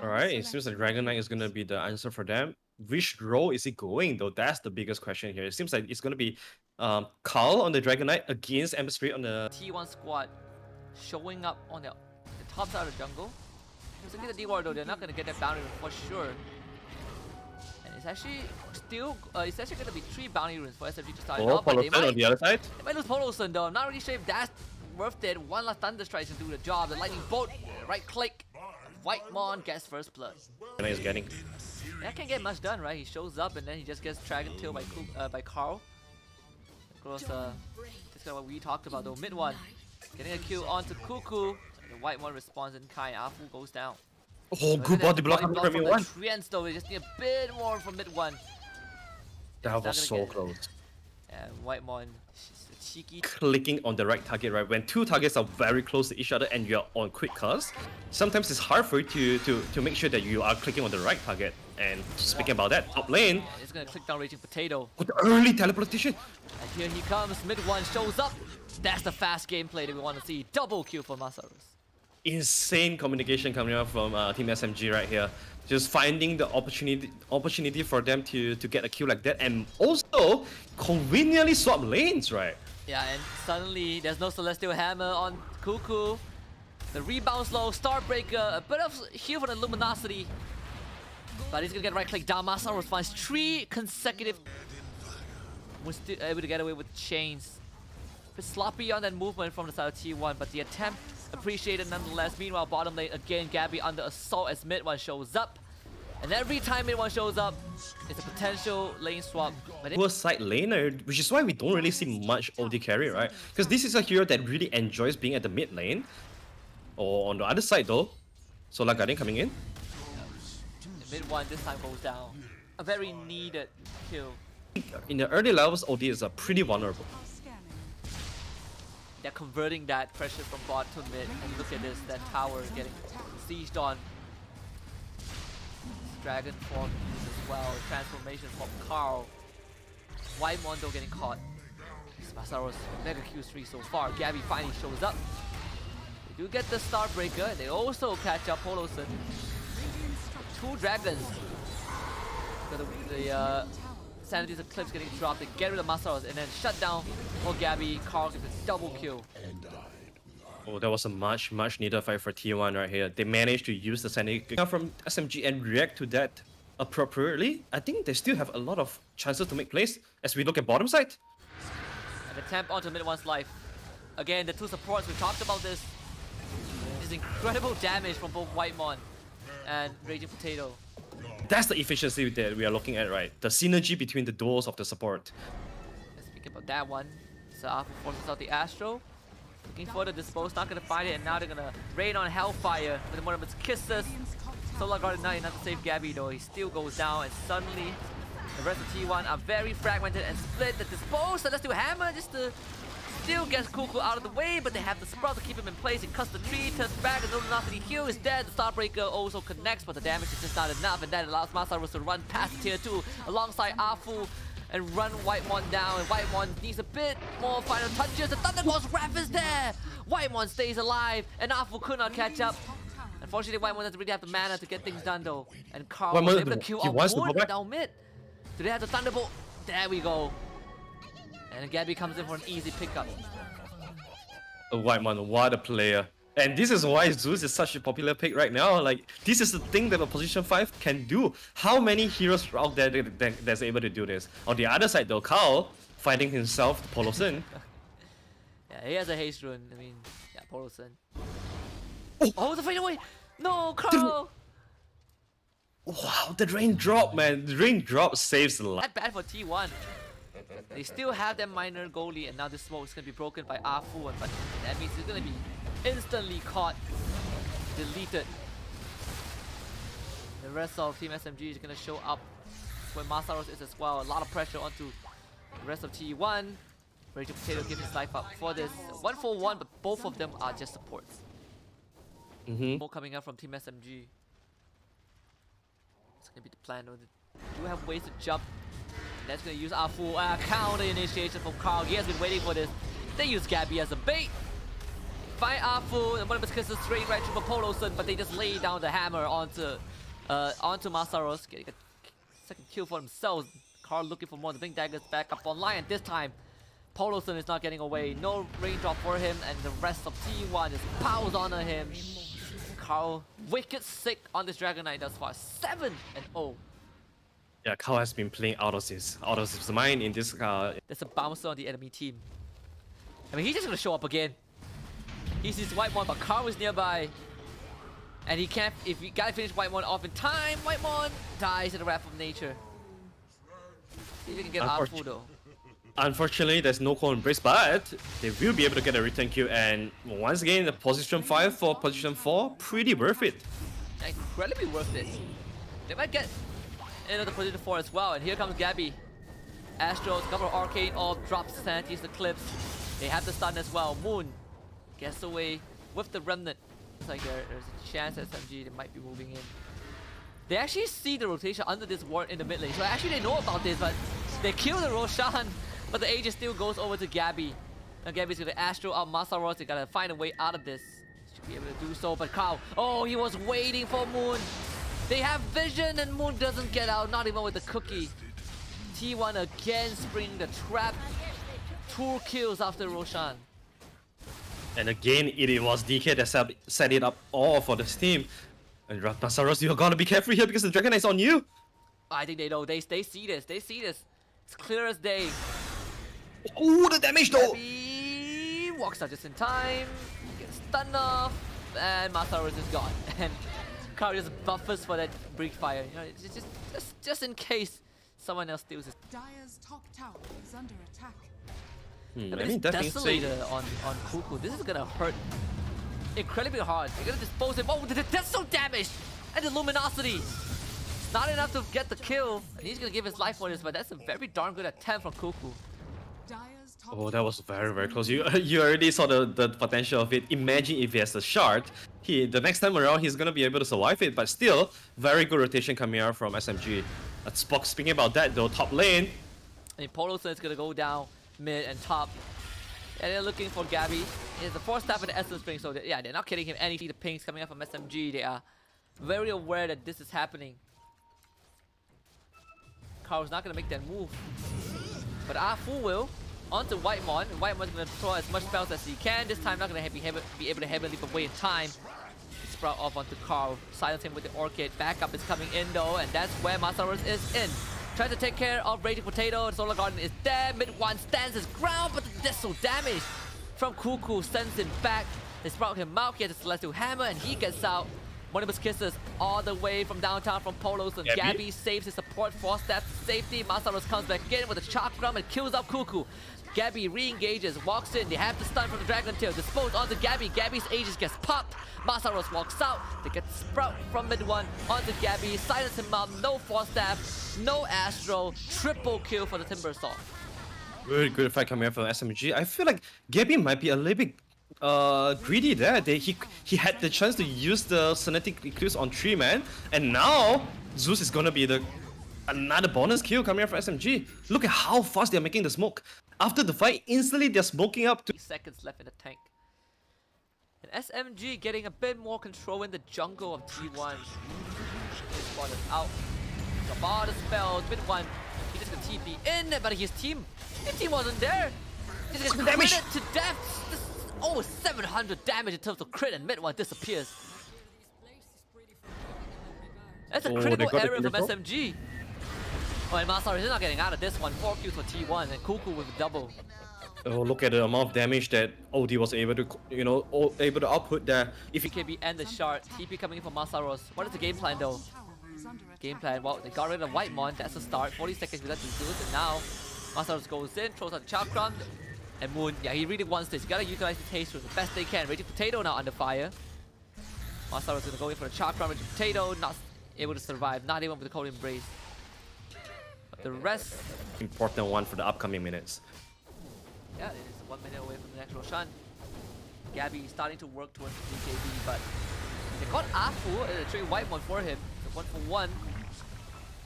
Alright, it seems like Dragon Knight is gonna be the answer for them. Which role is he going though? That's the biggest question here. It seems like it's gonna be Carl on the Dragon Knight against Ember Spirit on the T1 squad showing up on the top side of the jungle. Looking at the D-Ward though, they're not gonna get that bounty rune for sure. And it's actually still gonna be 3 bounty runes for SMG to start off, but they might, on the other side. They might lose Poloson though. I'm not really sure if that's worth it. One last Thunder Strike to do the job. The Lightning Bolt, right click. Whitemon gets first blood. And he's getting. That can't get much done, right? He shows up and then he just gets Dragon Tail by Carl. Of course, that's kind of what we talked about though. Mid one, getting a kill onto HusKKiiee. The Whitemon responds and Kai Afu goes down. Oh, good body block from the one. Treants though, we just need a bit more from mid one. That was so close. And Whitemon, cheeky. Clicking on the right target, right? When 2 targets are very close to each other and you're on quick cast, sometimes it's hard for you to make sure that you are clicking on the right target. And speaking about that, top lane. It's gonna click down Raging Potato. With the early teleportation. And here he comes, mid one shows up. That's the fast gameplay that we want to see. Double kill for Masaros. Insane communication coming out from Team SMG right here. Just finding the opportunity for them to get a kill like that, and also conveniently swap lanes, right? Yeah, and suddenly there's no Celestial Hammer on HusKKiiee. The rebound slow, Starbreaker, a bit of heal for the Luminosity. But he's gonna get right click down. Masaros finds 3 consecutive. We're still able to get away with chains. A bit sloppy on that movement from the side of T1, but the attempt appreciated nonetheless. Meanwhile, bottom lane again, Gabby under assault as mid one shows up. And every time mid one shows up, it's a potential lane swap. But Poor side laner, which is why we don't really see much OD carry, right? Because this is a hero that really enjoys being at the mid lane. Or on the other side though, Solar Guardian coming in. The mid one this time goes down. A very needed kill. In the early levels, OD is pretty vulnerable. They're converting that pressure from bot to mid, and look at this, that tower getting sieged on. Dragon form as well, transformation from Carl. Whitemon though getting caught. Masaros mega Q3 so far. Gabby finally shows up. They do get the Starbreaker. They also catch up Poloson. 2 dragons. So the Sanity's Eclipse getting dropped. They get rid of Masaros and then shut down for Gabby. Carl gets a double kill. Oh, that was a much needed fight for T1 right here. They managed to use the Sanity from SMG and react to that appropriately. I think they still have a lot of chances to make plays as we look at bottom side. An attempt onto mid one's life. Again, the 2 supports, we talked about this. This incredible damage from both Whitemon and Raging Potato. That's the efficiency that we are looking at, right? The synergy between the duels of the support. Let's speak about that one. So Afu forces out the Astro. Looking for the dispose, not gonna find it, and now they're gonna rain on Hellfire with one of its kisses. Solar Guardian Knight not to save Gabby though, he still goes down, and suddenly the rest of T1 are very fragmented and split. The dispose, so let's do Hammer just to still get HusKKiiee out of the way, but they have the Sprout to keep him in place. He cuts the tree, turns back, and Luminosity heal is dead. The Starbreaker also connects, but the damage is just not enough, and that allows Masaros to run past tier 2 alongside Afu and run Whitemon down, and Whitemon needs a bit more final touches. The Thunderbolt's Wrath is there! Whitemon stays alive, and Afu could not catch up. Unfortunately, Whitemon doesn't really have the mana to get things done though. And Carl was able to kill off Wood down mid. Do they have the Thunderbolt? There we go. And Gabby comes in for an easy pickup. Whitemon, what a player. And this is why Zeus is such a popular pick right now. Like, this is the thing that a position 5 can do. How many heroes out there that's able to do this? On the other side though, Carl finding himself Poloson. Yeah, he has a haste rune. I mean, yeah, Poloson. Oh, the fadeaway! No, Carl! Wow, the raindrop, man. The raindrop saves the life. Not bad for T1. They still have that minor goalie, and now this smoke is going to be broken by Afu, but that means it's going to be instantly caught, deleted. The rest of Team SMG is going to show up where Masaros is as well. A lot of pressure onto the rest of T1. Raging Potato gives his life up for this. 1-for-1, but both of them are just supports. More coming out from Team SMG. It's going to be the plan. They do have ways to jump. That's going to use Afu. Counter initiation from Carl. He has been waiting for this. They use Gabby as a bait. Find Afu, and one of his kisses straight right through for Poloson, but they just lay down the hammer onto Onto Masaros, getting a second kill for themselves. Carl looking for more. The Blink Dagger's back up online, and this time Poloson is not getting away. No raindrop for him, and the rest of T1 just piles onto him. Carl, wicked sick on this Dragon Knight thus far. 7-0. Yeah, Carl has been playing out of his mind in this. There's a bouncer on the enemy team. I mean, he's just gonna show up again. He sees Whitemon, but Carl is nearby. And he can't, if you gotta finish Whitemon off in time, Whitemon dies in the wrath of nature. See if you can get Arfu though. Unfortunately, there's no core embrace, but they will be able to get a return kill. And once again, the position 5 for position 4, pretty worth it. Incredibly worth it. They might get into the position 4 as well. And here comes Gabby. Astro's couple of arcane orb drops Sanity's Eclipse. They have the stun as well. Moon gets away with the remnant. It's like there's a chance that SMG they might be moving in. They actually see the rotation under this ward in the mid lane. So actually they know about this, but they kill the Roshan. But the Aegis still goes over to Gabby. Now Gabby's gonna Astro out Masaros. They gotta find a way out of this. Should be able to do so, but Carl, oh, he was waiting for Moon. They have vision and Moon doesn't get out, not even with the cookie. T1 again springing the trap. 2 kills after Roshan. And again, it was DK that set it up all for this team. And Masaros, you're gonna be careful here because the Dragon Knight's on you. I think they know. They see this. They see this. It's clear as day. Oh, the damage though! Gabby walks out just in time. Gets stunned off. And Masaros is gone. And Carl just buffers for that break fire. You know, it's just in case someone else steals it. Dire's top tower is under attack. I mean, this Desolator on HusKKiiee, this is gonna hurt incredibly hard. They're gonna dispose him. Oh, that's so damaged! And the Luminosity! Not enough to get the kill. And he's gonna give his life for this, but that's a very darn good attempt from HusKKiiee. Oh, that was very, very close. You already saw the potential of it. Imagine if he has a shard. The next time around, he's gonna be able to survive it. But still, very good rotation coming out from SMG. Spock, speaking about that though, top lane. And Poloson is gonna go down mid and top. And they're looking for Gabby. It's the 4th staff of the Essence Spring, so yeah, they're not kidding him. And you see the pings coming up from SMG. They are very aware that this is happening. Carl's not gonna make that move. But Arfu will. Onto Whitemon. And Whitemon's gonna throw as much spells as he can. This time not gonna be able to heavily leap away in time. Sprout off onto Carl. Silence him with the Orchid. Backup is coming in though, and that's where Masaros is in. Tries to take care of Raging Potato. Solar Garden is there. Mid one stands his ground, but there's so damage from HusKKiiee sends him back. They sprout him out. He has a Celestial Hammer, and he gets out. One of his kisses all the way from downtown from Polos, and Gabby saves his support 4 steps to safety. Masaros comes back in with a Chakram and kills up HusKKiiee. Gabby re-engages, walks in. They have the stun from the Dragon Tail. Disposed onto Gabby. Gabby's Aegis gets popped. Masaros walks out. They get Sprout from mid one onto Gabby. Silence him out. No Force Staff. No Astro. Triple kill for the Timber Saw. Really good fight coming out from SMG. I feel like Gabby might be a little bit greedy there. He had the chance to use the Sonic Eclipse on 3 man, and now Zeus is gonna be another bonus kill coming out from SMG. Look at how fast they're making the smoke. After the fight, instantly they're smoking up to 3 seconds left in the tank. And SMG getting a bit more control in the jungle of T1. His spot is out. Got all the spells. Mid one, he just got TP in, but his team wasn't there. He's gonna crit it to death. This is over 700 damage in terms of crit, and mid one disappears. That's a critical error from SMG. Oh, and Masaros is not getting out of this one. 4 kills for T1 and HusKKiiee with a double. Oh, look at the amount of damage that OD was able to, able to output there. If he can be end the shard, TP coming in for Masaros. What is the game plan though? Game plan, well, they got rid of Whitemon. That's the start. 40 seconds without to do it, and now Masaros goes in, throws out the Chakram, and Moon. Yeah, he really wants this. You gotta utilize his haste the best they can. Raging Potato now under fire. Masaros gonna go in for the Chakram. Raging Potato not able to survive, not even with the Cold Embrace. The rest... Important one for the upcoming minutes. Yeah, it is 1 minute away from the next Roshan. Gabby starting to work towards the BKB, but they got Arfu, a trade Whitemon for him. It's a 1-for-1. One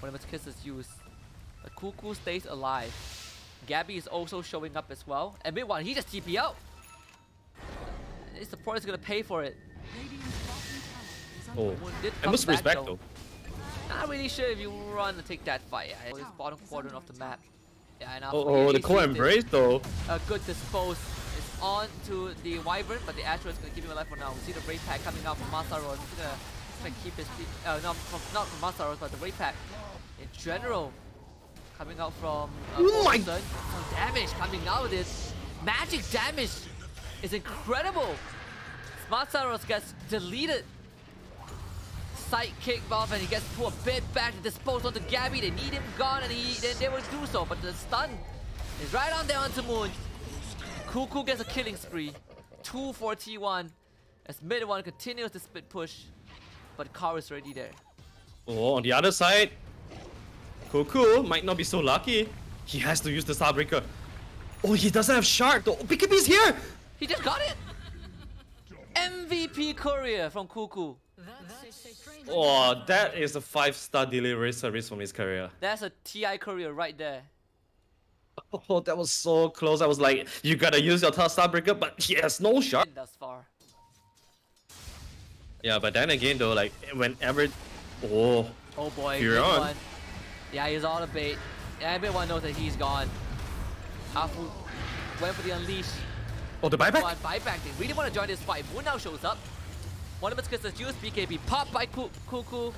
of his kisses used. But HusKKiiee stays alive. Gabby is also showing up as well. And mid one, he just TP out. His support is gonna pay for it. Oh, I must respect though. Not really sure if you run to take that fight. Yeah, it's bottom quadrant of the map. Yeah, and Oh, the core embrace though. A good dispose is on to the Wyvern, but the Astro is going to keep him alive for now. We see the Raid Pack coming out from Masaros. He's going to keep his... not from Masaros, but the Raid Pack in general. Coming out from... some damage coming out of this. Magic damage is incredible. Masaros gets deleted. Sidekick off and he gets pulled a bit back to dispose onto Gabby. They need him gone and then they will do so. But the stun is right on there onto Moon. HusKKiiee gets a killing spree. 2 for T1 as mid one continues the split push. But Carl is already there. Oh, on the other side, HusKKiiee might not be so lucky. He has to use the Starbreaker. Oh, he doesn't have Shark though. BKB's here! He just got it! MVP courier from HusKKiiee. Oh, that is a 5-star delivery service from his career. That's a TI courier right there. Oh, that was so close. I was like, you gotta use your Starbreaker, but he has no Shark. Thus far. Yeah, but then again though, like, whenever... Oh boy, you're on. Yeah, he's all the bait. Yeah, everyone knows that he's gone. Afu went for the unleash. Oh, the buyback? Buyback. They really want to join this fight. Moon now shows up. One of its kisses juice BKB popped by HusKKiiee.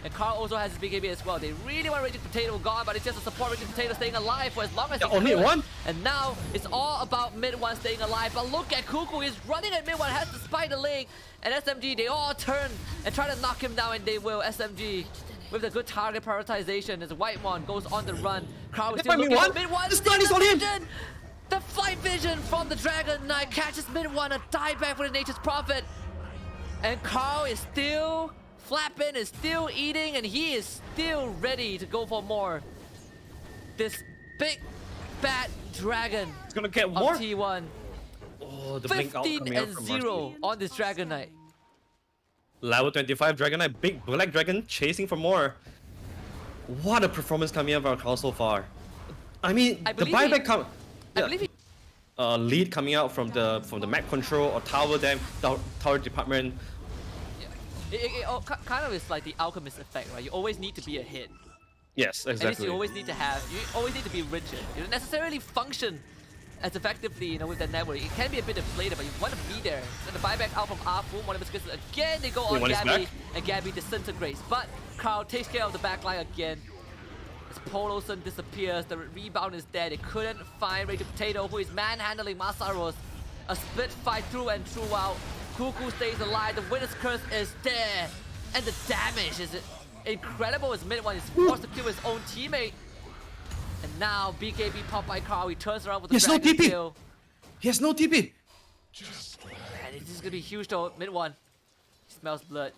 And Carl also has his BKB as well. They really want Raging Potato gone, but it's just a support Raging Potato staying alive for as long as he could. Mid one? And now it's all about mid one staying alive. But look at HusKKiiee, he's running at mid one, has to spy the lane. And SMG, they all turn and try to knock him down, and they will. SMG with a good target prioritization as White One goes on the run. Carl is still looking at mid one. The stun is on him! The flight vision from the Dragon Knight catches mid one, a dieback for the Nature's Prophet. And Carl is still flapping, is still eating, and he is still ready to go for more. This big bad dragon. It's gonna get more. T1. Oh, the blink out coming out from 15-0 on this Dragon Knight. Level 25 Dragon Knight, big black dragon chasing for more. What a performance coming out of our Carl so far. I mean, the buyback come. I believe he... lead coming out from the map control or tower tower department. Yeah. Kind of is like the alchemist effect, right? You always need to be ahead. Yes, exactly. At least you always need to be rigid. You don't necessarily function as effectively, you know, with that network. It can be a bit inflated, but you want to be there. And the buyback out from Afu, one of his kisses again, they go on Gabby, and Gabby disintegrates. But Carl takes care of the backline again. As Poloson disappears, the rebound is dead. They couldn't find Raging Potato, who is manhandling Masaros. A split fight through and throughout. HusKKiiee stays alive, the winner's curse is there. And the damage is incredible as mid one is forced to kill his own teammate. And now BKB popped by Carl, he turns around with the dragon kill. He has no TP! And this is gonna be huge though, mid one. He smells blood.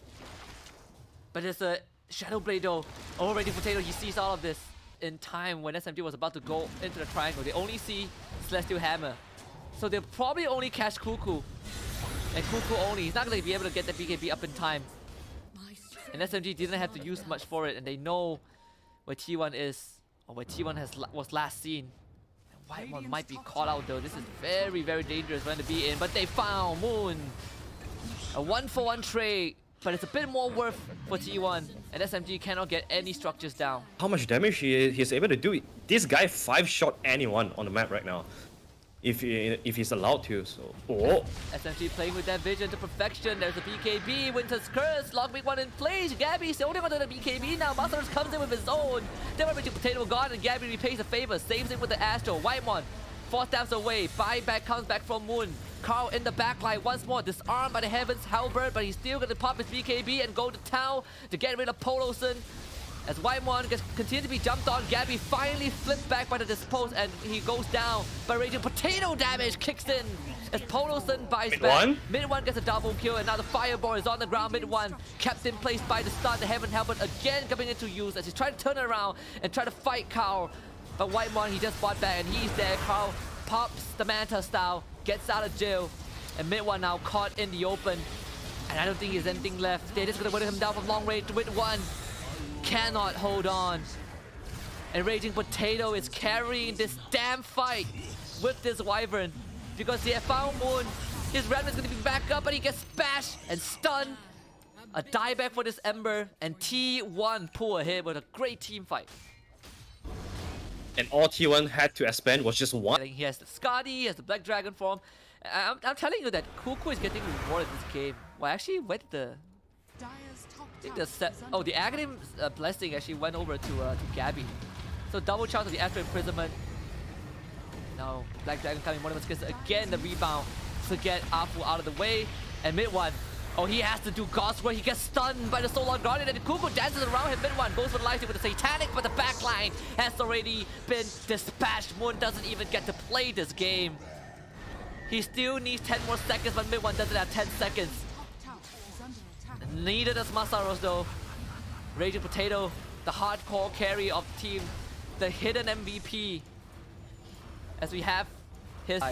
But there's a Shadow Blade though. Oh, Raging Potato, he sees all of this in time when SMG was about to go into the triangle. They only see Celestial Hammer. So they'll probably only catch HusKKiiee. And HusKKiiee only. He's not going to be able to get the BKB up in time. And SMG didn't have to use much for it. And they know where T1 is. Or where T1 was last seen. And White One might be caught out though. This is very, very dangerous one to be in. But they found Moon. A 1-for-1 trade. But it's a bit more worth for T1. And SMG cannot get any structures down. How much damage he's able to do? This guy 5-shot anyone on the map right now. If he's allowed to, so... Oh! SMG playing with that vision to perfection. There's a BKB, Winter's Curse, Lock Big One in place. Gabby's holding onto the BKB now. Masaros comes in with his own. Then Raging Potato gone, and Gabby repays the favor. Saves it with the Astro. White One, 4 steps away. Buyback comes back from Moon. Carl in the backline once more, disarmed by the Heavens Halberd, but he's still gonna pop his BKB and go to town to get rid of Poloson. As White One continues to be jumped on, Gabby finally flipped back by the dispose and he goes down. But Raging Potato damage kicks in as Poloson buys back. Mid one gets a double kill, and now the Fireball is on the ground. Mid one kept in place by the stun. The Heaven Halberd again coming into use as he's trying to turn around and try to fight Carl. But White One, he just bought back and he's there. Carl pops the Manta style, gets out of jail, and Mid one now caught in the open. And I don't think there's anything left. They're just gonna whittle him down from long range. Mid one cannot hold on. And Raging Potato is carrying this damn fight with this Wyvern. Because he had found Moon. His Remnant's gonna be back up, but he gets bashed and stunned. A dieback for this Ember, and T1 pull ahead with a great team fight. And all T1 had to expand was just one. He has the Skadi, he has the Black Dragon form. I'm telling you that HusKKiiee is getting rewarded this game. Well, actually, where did the... I think the set... Oh, the Aghanim Blessing actually went over to Gabby. So double chance of the Astral Imprisonment. Now, Black Dragon coming, one of us gets again the rebound to get Afu out of the way. And mid one, oh, he has to do God's work. He gets stunned by the Solar Guardian, and HusKKiiee dances around him. Mid one goes for the life with the Satanic, but the backline has already been dispatched. Moon doesn't even get to play this game. He still needs 10 more seconds, but mid one doesn't have 10 seconds. Neither does Masaros though. Raging Potato, the hardcore carry of the team, the hidden MVP. As we have his...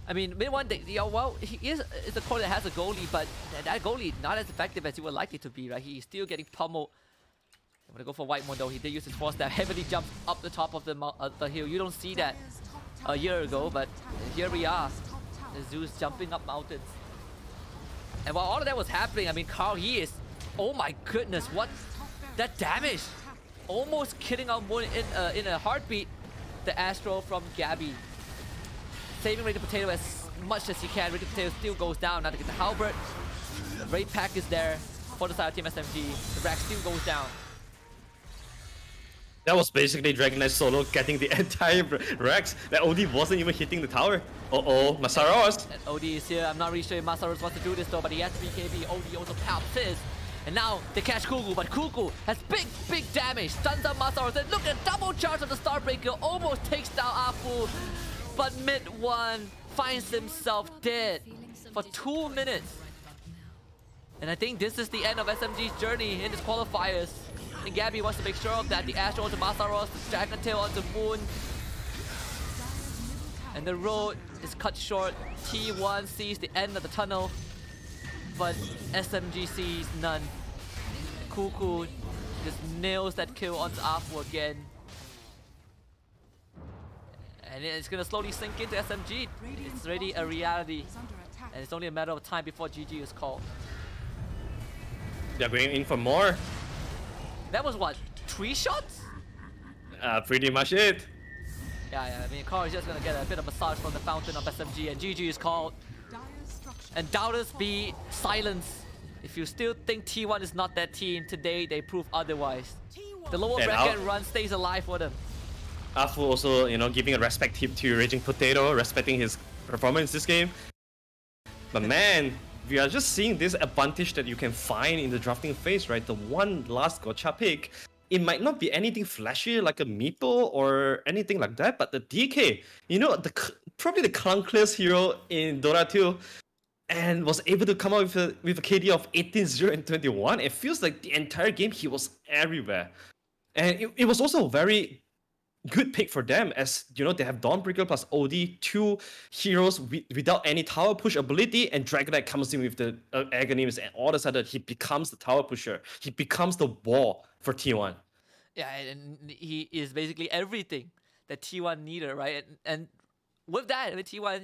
I mean, mid one, well, he is a core that has a goalie, but that goalie not as effective as he would like it to be, right? He's still getting pummeled. I'm gonna go for White Moon though. He did use his force that heavily jumps up the top of the hill. You don't see that a year ago, but here we are. Zeus jumping up mountains. And while all of that was happening, I mean, HusKKiiee is... Oh my goodness, what? That damage! Almost killing out Moon in a heartbeat. The Astro from Gabby. Saving Raging Potato as much as he can. Raging Potato still goes down. Now to get the Halberd. The Raid Pack is there for the side of Team SMG. The rack still goes down. That was basically Dragon Knight solo getting the entire Rex. That OD wasn't even hitting the tower. Uh-oh, Masaros. And OD is here. I'm not really sure if Masaros wants to do this though, but he has BKB. OD also pops his. And now they catch HusKKiiee, but HusKKiiee has big damage. Stuns up Masaros. And look at double charge of the Starbreaker. Almost takes down Afu. But mid one finds himself dead for 2 minutes. And I think this is the end of SMG's journey in this qualifiers. And Gabby wants to make sure of that. The Astro onto Masaros, the Dragon Tail onto Moon. And the road is cut short. T1 sees the end of the tunnel, but SMG sees none. HusKKiiee just nails that kill onto Afu again. And it's gonna slowly sink into SMG. It's already a reality. And it's only a matter of time before GG is called. They're going in for more. That was what? 3 shots? Pretty much it. Yeah, I mean, Carl is just gonna get a bit of massage from the fountain of SMG, and GG is called. And doubters be silence. If you still think T1 is not that team, today they prove otherwise. The lower bracket run stays alive for them. Afu also, you know, giving a respect tip to Raging Potato, respecting his performance this game. But man, we are just seeing this advantage that you can find in the drafting phase, right? The one last gotcha pick. It might not be anything flashy like a Meeple or anything like that, but the DK, you know, probably the clunkiest hero in Dota 2, and was able to come out with a KD of 18-0 and 21. It feels like the entire game he was everywhere. And it was also a very good pick for them, as you know, they have Dawnbreaker plus OD, 2 heroes without any tower push ability, and Dragon Knight comes in with the Aghanims, and all of a sudden he becomes the tower pusher. He becomes the wall for T1. Yeah, and he is basically everything that T1 needed, right? And with that, I mean, T1